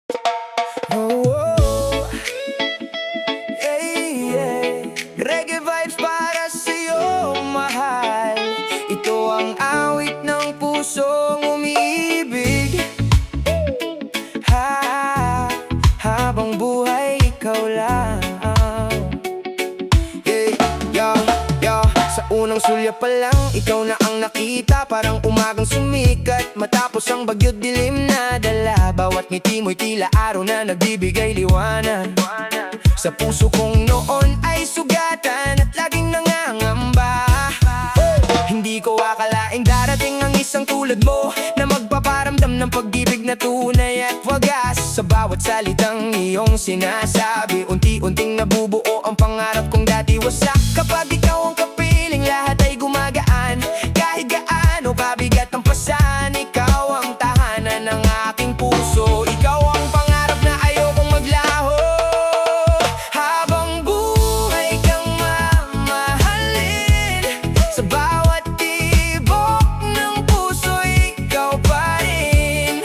Oh, hey, yeah. Reggae vibes para sa'yo, mahal. Ito ang awit ng pusong umiibig. Habang buhay ikaw lang. Hey, yeah, yeah. Sa unang sulya pa lang, ikaw na ang nakita. Parang umagang sumikat matapos ang bagyo't dilim na dala. Bawat ngiti mo'y tila araw na nagbibigay liwanag. Sa puso kong noon ay sugatan at laging nangangamba. Hindi ko akalaing darating ang isang tulad mo na magpaparamdam ng pag-ibig na tunay at wagas. Sa bawat salitang iyong sinasabi, unti-unting nabubuo ang pangarap kong dati wasak. Kapag ikaw ang kapiling, lahat ay gumagaan. Kahit gaano kabigat ang pasan, ikaw ang tahanan ng aking puso. Ikaw ang pangarap na ayokong maglaho. Habang buhay kang mamahalin, sa bawat tibok ng puso, ikaw pa rin.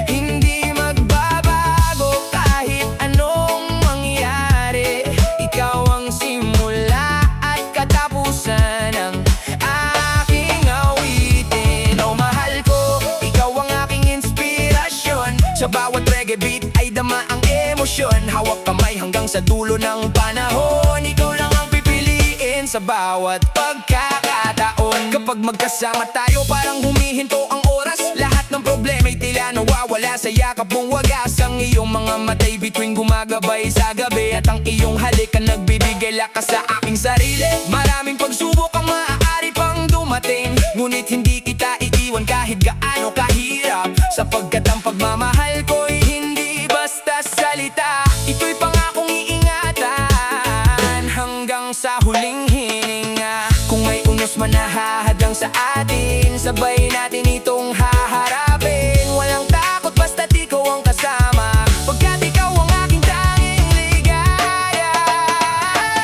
Hindi magbabago kahit anong mangyari. Ikaw ang simula at katapusan ng aking awitin. Oh mahal ko, ikaw ang aking inspirasyon. Sa bawat reggae beat ay dama ang emosyon. Hawak kamay hanggang sa dulo ng panahon. Ikaw lang ang pipiliin sa bawat pagkakataon. Kapag magkasama tayo parang humihinto ang oras. Lahat ng problema'y tila nawawala sa yakap mong wagas. Ang iyong mga matay bituin gumagabay sa gabi. At ang iyong halik ang nagbibigay lakas sa aking sarili. Maraming pagsubok ang maaari pang dumating, ngunit hindi kita iiwan kahit gaano kahirap. Sapagkat ang pagmamahal ko'y hindi basta salita. Ito'y pangakong iingatan hanggang sa huling hininga. Kung may unos man na hahadlang sa atin, sabay natin itong haharapin. Walang takot basta't ikaw ang kasama, pagkat ikaw ang aking tanging ligaya.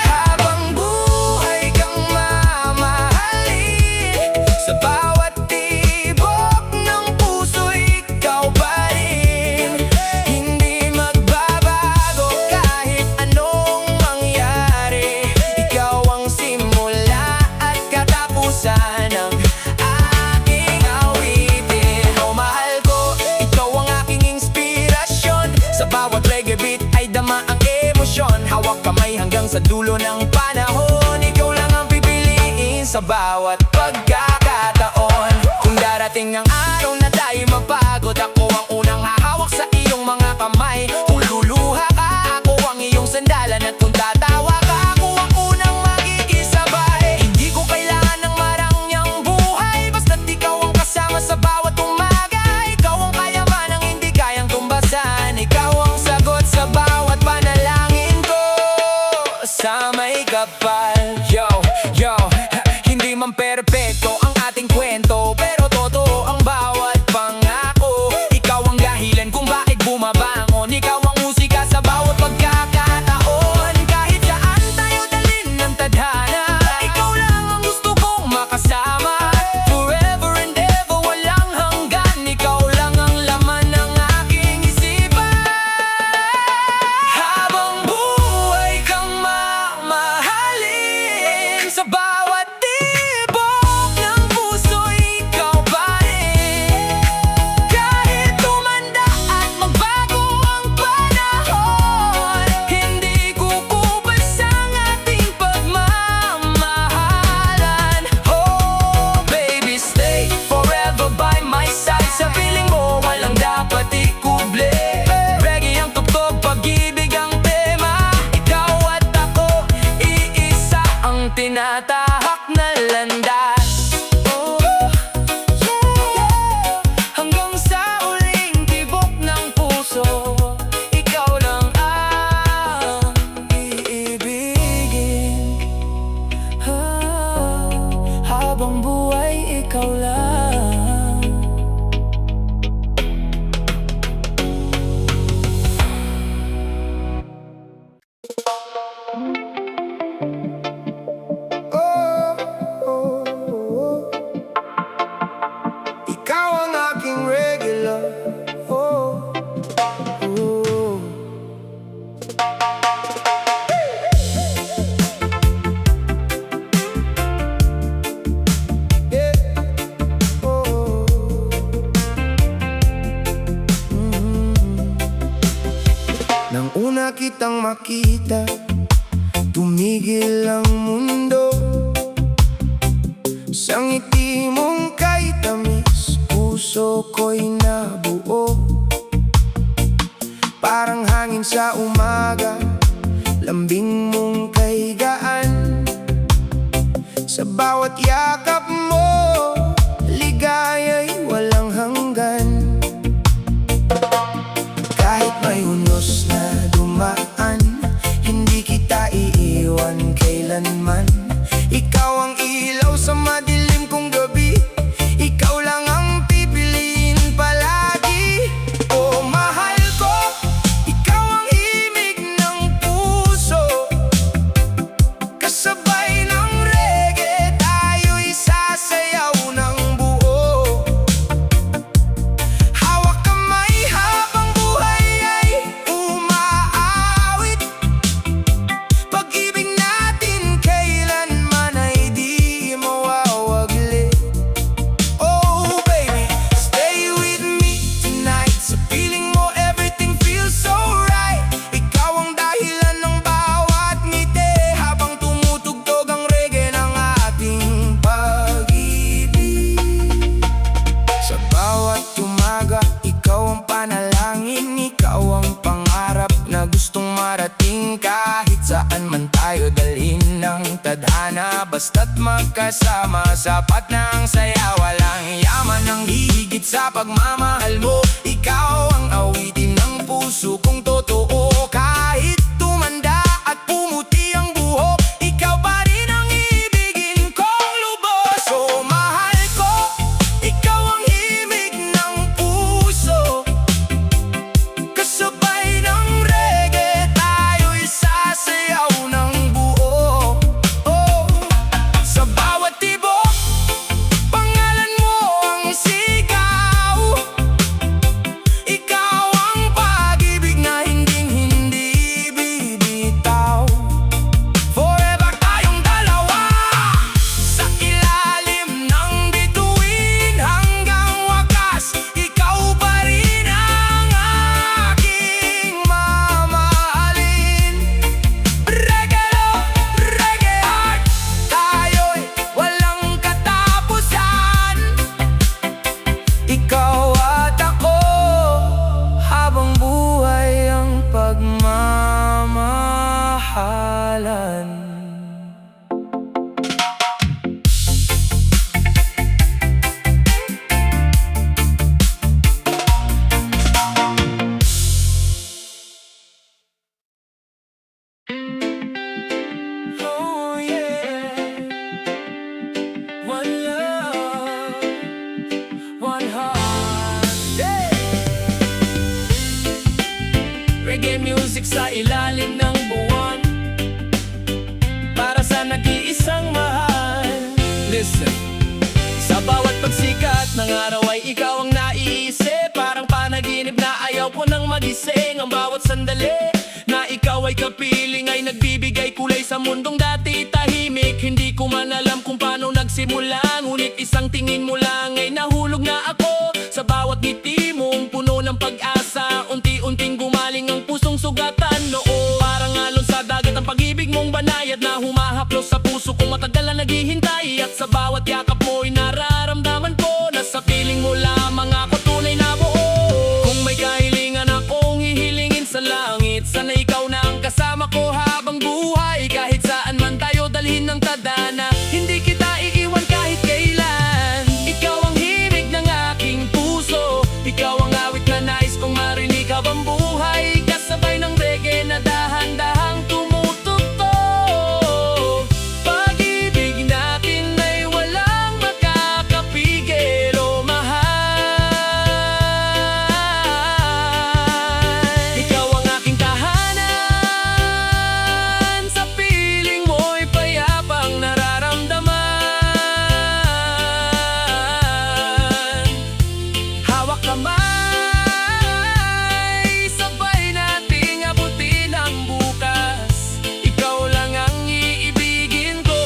Habang buhay kang mamahalin, sa bawat tibok ng puso, ikaw pa rin. Hindi magbabago kahit anong mangyari. Ikaw ang simula at katapusan ng aking awitin. Oh mahal ko, ikaw ang aking inspirasyon. Sa bawat reggae beat ay dama ang emosyon. Hawak kamay hanggang sa dulo ng panahon. Ikaw lang ang pipiliin sa bawat pagkakataon. Kung darating ang araw na tayo mapagod, ako ang unang hahawak sa iyong mga kamay. Kung luluha ka, ako ang iyong sandalan. At kung tatawa ka, ako ang unang makikisabay. Hindi ko kailangan ng marangyang buhay, basta't ikaw ang kasama sa bawat umaga. Ikaw ang kayamanang hindi kayang tumbasan. Ikaw ang sagot sa bawat panalangin ko sa may kapal. Yo, yo, hindi man perpekto ang ating kwento, pero totoo ang bawat pangako. Ikaw ang dahilan kung bakit bumabangon. Ikaw ang musika sa bawat pagkakataon. Kahit saan tayo dalhin ng tadhana, ikaw lang ang gusto kong makasama. Forever and ever, walang hanggan. Ikaw lang ang laman ng aking isipan. Habang buhay kang mamahalin, na kitang makita, tumigil ang mundo. Sa ngiti mong kay tamis, puso ko'y nabuo. Parang hangin sa umaga, lambing mong kay gaan. Sa bawat yakap mo, ligaya'y walang hanggan. Kahit may unos na dumaan, hindi kita iiwan kailanman. Ikaw ang ilaw sa madilim kong gabi, ikaw lang ang pipiliin palagi. Oh, mahal ko, ikaw ang himig ng puso. Kasabay ng reggae, tayo'y sasayaw ng buo. Hawak kamay habang buhay ay umaawit. Pag-ibig natin kailanman ay di mawawaglit. Oh baby, stay with me tonight. Sa piling mo everything feels so right. Ikaw ang dahilan ng bawat ngiti, habang tumutugtog ang reggae ng ating pag-ibig. Sa bawat umaga, ikaw ang panalangin, ikaw ang pangarap na gustong marating. Kahit saan man tayo dalhin ng tadhana, basta't magkasama, sapat na ang saya. Walang yaman ang hihigit sa pagmamahal mo. Ikaw ang awitin ng puso kong totoo. Kahit tumanda at pumuti ang buhok, ikaw pa rin ang ibigin kong lubos. So mahal ko, ikaw ang himig ng puso. Kasabay ng reggae, tayo'y sasayaw ng buo. Oh, sa bawat tibok, pangalan mo ang sigaw. Ikaw ang pag-ibig na hinding-hindi bibitaw. Forever tayong dalawa, sa ilalim ng bituin hanggang wakas. Ikaw pa rin ang aking mamahalin. Reggae love, reggae heart, tayo'y walang katapusan. Ikaw at ako, habang buhay ang pagmamahalan. Oh yeah, one love, one heart. Yeah. Reggae music sa ilalim ng buwan, para sa nag-iisang mahal. Listen, sa bawat pagsikat ng araw ay ikaw ang naiisip. Parang panaginip na ayaw ko nang magising. Ang bawat sandali na ikaw ay kapiling ay nagbibigay kulay sa mundong dati tahimik. Hindi ko man alam kung paano nagsimula, ngunit isang tingin mo lang ay nahulog na ako. Sa bawat ngiti mong puno ng pag-asa, unti-unting gumaling ang pusong sugatan noon. Parang alon sa dagat ang pag-ibig mong banayad na humahaplos sa puso kong matagal na naghihintay. At sa bawat yakap mo'y nararamdaman ko na sa piling mo lamang ako tunay na buo. Kung may kahilingan akong hihilingin sa langit, sana ikaw na ang kasama ko habang buhay. Kahit saan man tayo dalhin ng tadhana, hindi kita iiwan kahit kailan. Ikaw ang himig ng aking puso, ikaw ang awit na nais kong marinig habang buhay. Kasabay ng reggae na dahan-dahang tumutugtog. Pag-ibig natin ay walang makakapigil, oh mahal. Ikaw ang aking tahanan, sa piling mo'y payapang nararamdaman. Hawak kamay, sabay nating abutin ang bukas. Ikaw lang ang iibigin ko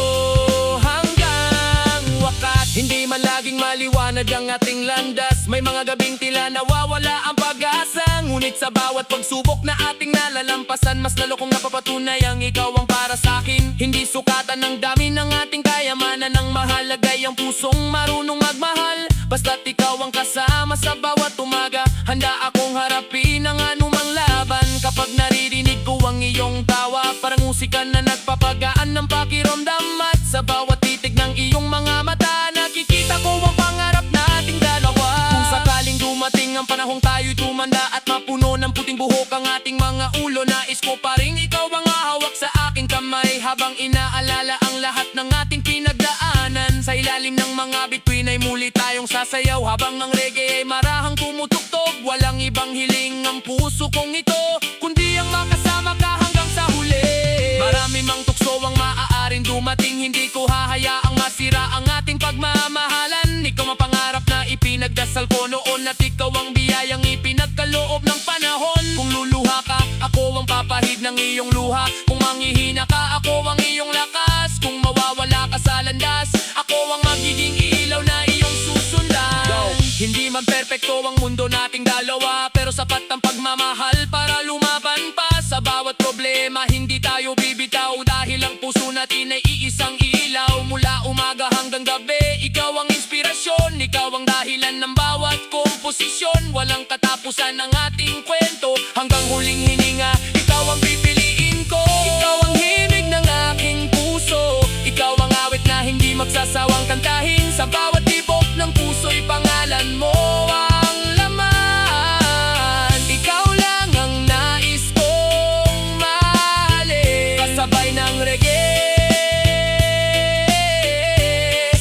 hanggang wakas. Hindi man laging maliwanag ang ating landas, may mga gabing tila nawawala ang pag-asa. Ngunit Ngunit sa bawat pagsubok na ating nalalampasan, mas lalo kong napapatunay ang ikaw ang para sa akin. Hindi sukatan ng dami ng ating kayamanan, ang mahalagay ang pusong marunong magmahal. Basta't ikaw ang kasama sa bawat umaga, handa akong harapin ang anumang laban. Kapag naririnig ko ang iyong tawa, parang musika na nagpapagaan ng pakiramdam. At sa bawat titig ng iyong mga mata, nakikita ko ang pangarap nating dalawa. Kung sakaling dumating ang panahong tayo'y tumanda at mapuno ng puting buhok ang ating mga ulo, nais ko pa rin ikaw ang hawak sa aking kamay, habang inaalala ang lahat ng ating pinagdaanan. Sa ilalim ng mga bituin ay muli tayong sasayaw, habang ang reggae ay marahang tumutugtog. Walang ibang hiling ang puso kong ito, kundi ang makasama ka hanggang sa huli. Marami mang tukso ang maaaring dumating, hindi ko hahayaang masira ang ating pagmamahalan. Ikaw ang pangarap na ipinagdasal ko noon, at ikaw ang biyayang ipinagkaloob ng panahon. Kung luluha ka, ako ang papahid ng iyong luha. Kung manghihina ka, ako ang iyong lakas. Kung mawawala ka sa landas, ako ang magiging ilaw na iyong susundan. Hindi man perpekto ang mundo nating dalawa, pero sapat ang pagmamahal para lumaban pa sa bawat problema. Hindi tayo bibitaw dahil ang puso natin ay iisang ilaw. Mula umaga hanggang gabi, ikaw ang inspirasyon, ikaw ang dahilan ng bawat komposisyon. Walang katapusan ang ating kwento, hanggang huling hininga, ikaw ang pipiliin ko. Ikaw ang himig ng aking puso, ikaw ang awit na hindi magsasawang kantahin. Sa bawat tibok ng puso'y pangalan mo ang laman. Ikaw lang ang nais kong mahalin, kasabay ng reggae.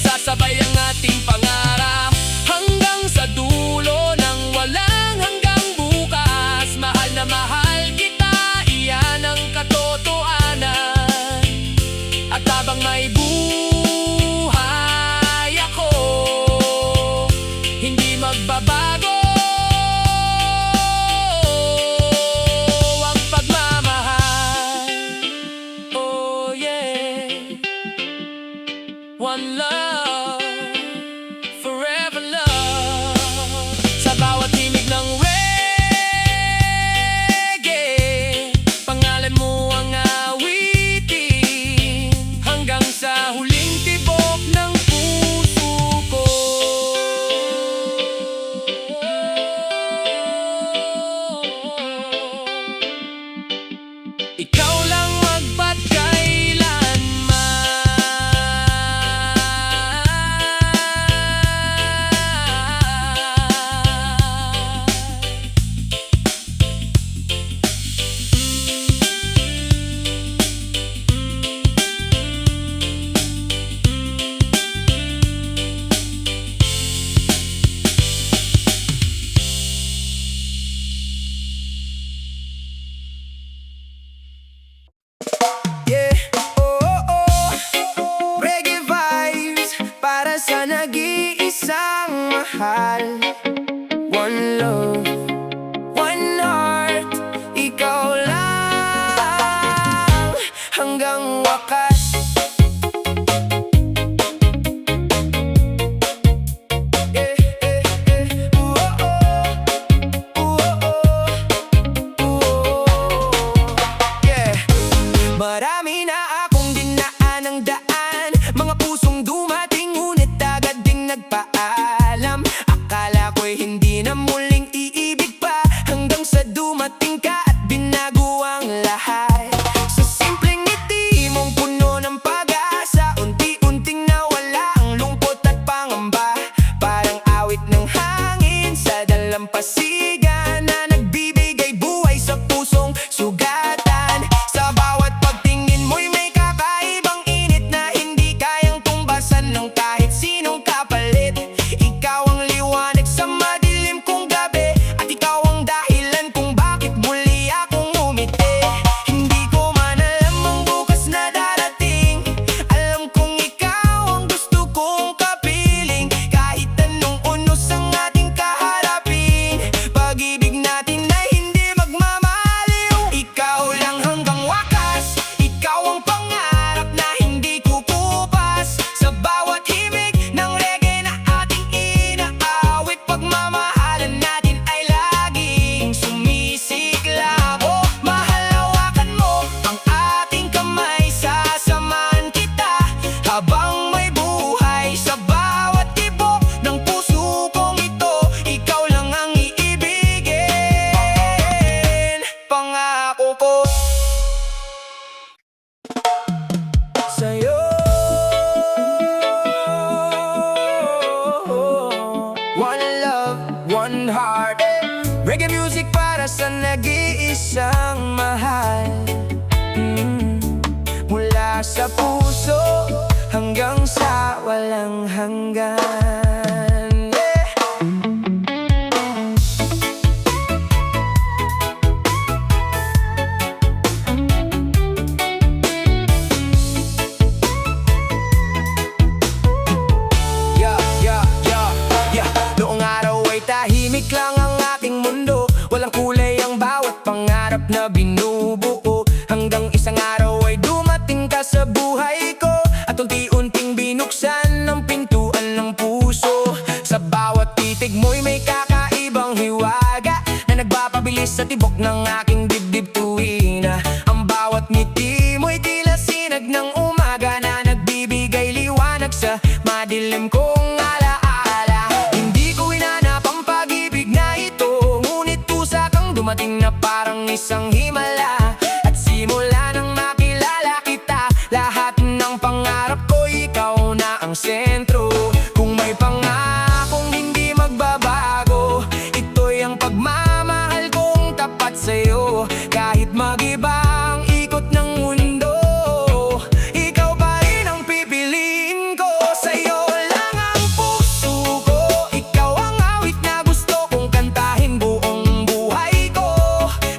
Sasabay ang ating pangarap hanggang sa dulo ng walang hanggang bukas. Mahal na mahal isang mahal. Mula sa puso hanggang sa walang hanggan. Noong araw ay tahimik lang ang ating mundo. Walang kulay ang bawat pangarap na binubuo. Hanggang isang araw ay dumating ka sa buhay ko, at unti-unting binuksan ang pintuan ng puso. Sa bawat titig mo'y may kakaibang hiwaga na nagpapabilis sa tibok ng aking dibdib tuwing na ang bawat ngiti mo'y tila sinag ng umaga na nagbibigay liwanag sa madilim kong alaala. Hindi ko hinanap ang pag-ibig na ito, ngunit tusa kang dumating na parang isang himala. At simula nang makilala kita, lahat ng pangarap ko ikaw na ang sentro. Kung may pangakong hindi magbabago, ito'y ang pagmamahal kong tapat sa'yo. Kahit mag-iba ang ikot ng mundo, ikaw pa rin ang pipiliin ko. Sa'yo lang ang puso ko, ikaw ang awit na gusto kong kantahin buong buhay ko.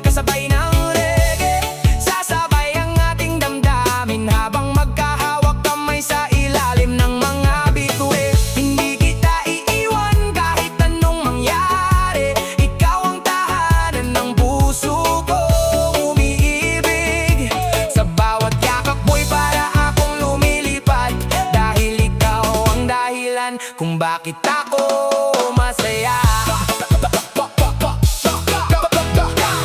Kasabay ng reggae, sasabay ang ating damdamin habang magkahawak kamay sa ilalim ng mga bituin. Hindi kita iiwan kahit anong mangyari, ikaw ang tahanan ng puso ko umiibig. Sa bawat yakap mo'y para akong lumilipad, dahil ikaw ang dahilan kung bakit ako masaya.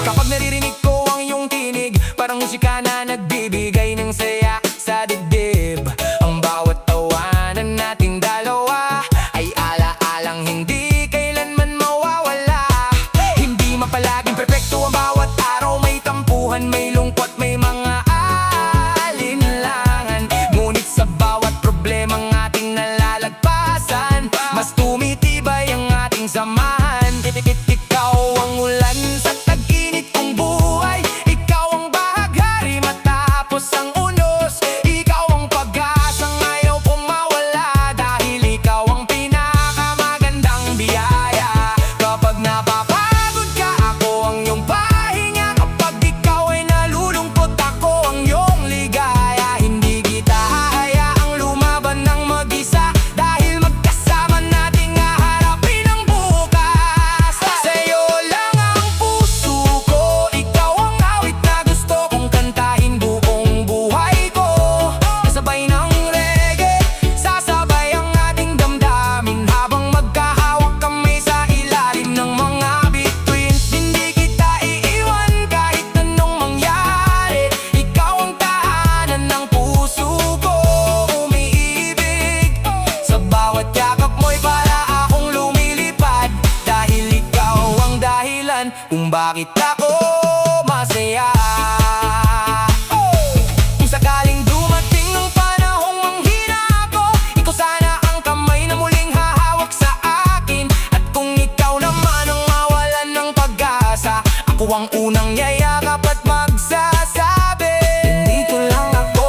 Kapag naririnig ko ang iyong tinig, parang musika na nagbibigay ng saya sa dibdib. Ang bawat tawanan nating dalawa ay ala-alang hindi kailanman mawawala. Hindi mapalaging perpekto ang bawat araw, may tampuhan, may lungkot, may mga alinlangan. Ngunit sa bawat problemang ating nalalagpasan, mas tumitibay ang ating samahan. Ikaw ang ulan sa tag-init kong buhay, ikaw ang bahaghari matapos ang unos. Ikaw ang pag-asang ayaw pumawala, dahil ikaw ang pinakamagandang biyaya. Kapag napapagod ka, ako ang iyong pahinga. Kapag ikaw ay nalulungkot, ako ang iyong ligaya. Hindi kita hahayaang lumaban ng mag-isa, dahil magkasama nating haharapin ang bukas. Sa'yo lang ang puso ko, ikaw ang awit na gusto kong kantahin buong buhay ko. Kasabay ng reggae, sasabay ang ating damdamin habang magkahawak kami sa ilalim ng mga bituin. Hindi kita iiwan kahit anong mangyari, ikaw ang tahanan ng puso ko umiibig. Sa bawat yakap mo'y para akong lumilipad, dahil ikaw ang dahilan kung bakit ako masaya. Kung sakaling dumating ang panahong manghina ako, ikaw sana ang kamay na muling hahawak sa akin. At kung ikaw naman ang mawalan ng pag-asa, ako ang unang yayakap at magsasabi, nandito lang ako.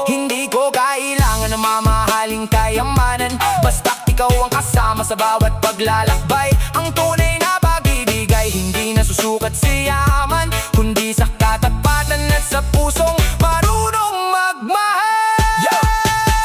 Hindi ko kailangan ng mamahaling kayamanan, basta't ikaw ang kasama sa bawat paglalakbay. Ang tunay na pag-ibig ay hindi nasusukat sa yaman, kundi sa katapatan at sa pusong marunong magmahal.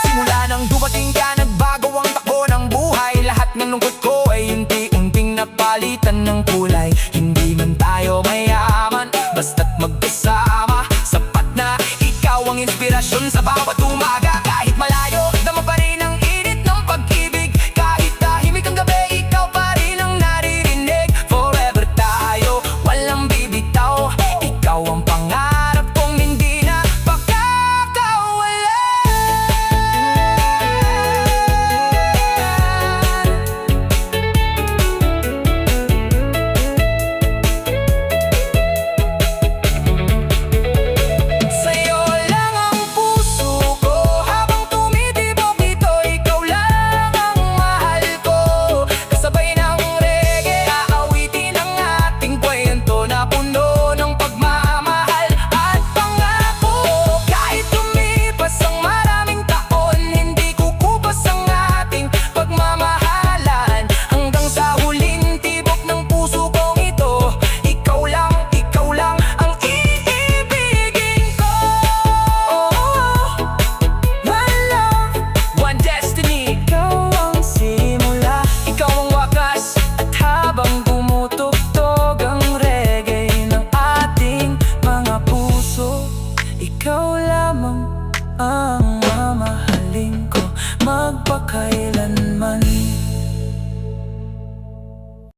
Simula nang dumating ka, nagbago ang takbo ng buhay. Lahat ng lungkot ko ay unti-unting napalitan ng kulay. Hindi man tayo mayaman, basta't magkasama, sapat na ikaw ang inspirasyon sa bawat umaga. Kahit malayo, dama pa rin ang init ng pag-ibig. Kahit tahimik ang gabi, ikaw pa rin ang naririnig. Forever tayo, walang bibitaw, ikaw ang pangarap kong hindi na pagkakawalan. Sa'yo lang ang puso magpakailanman.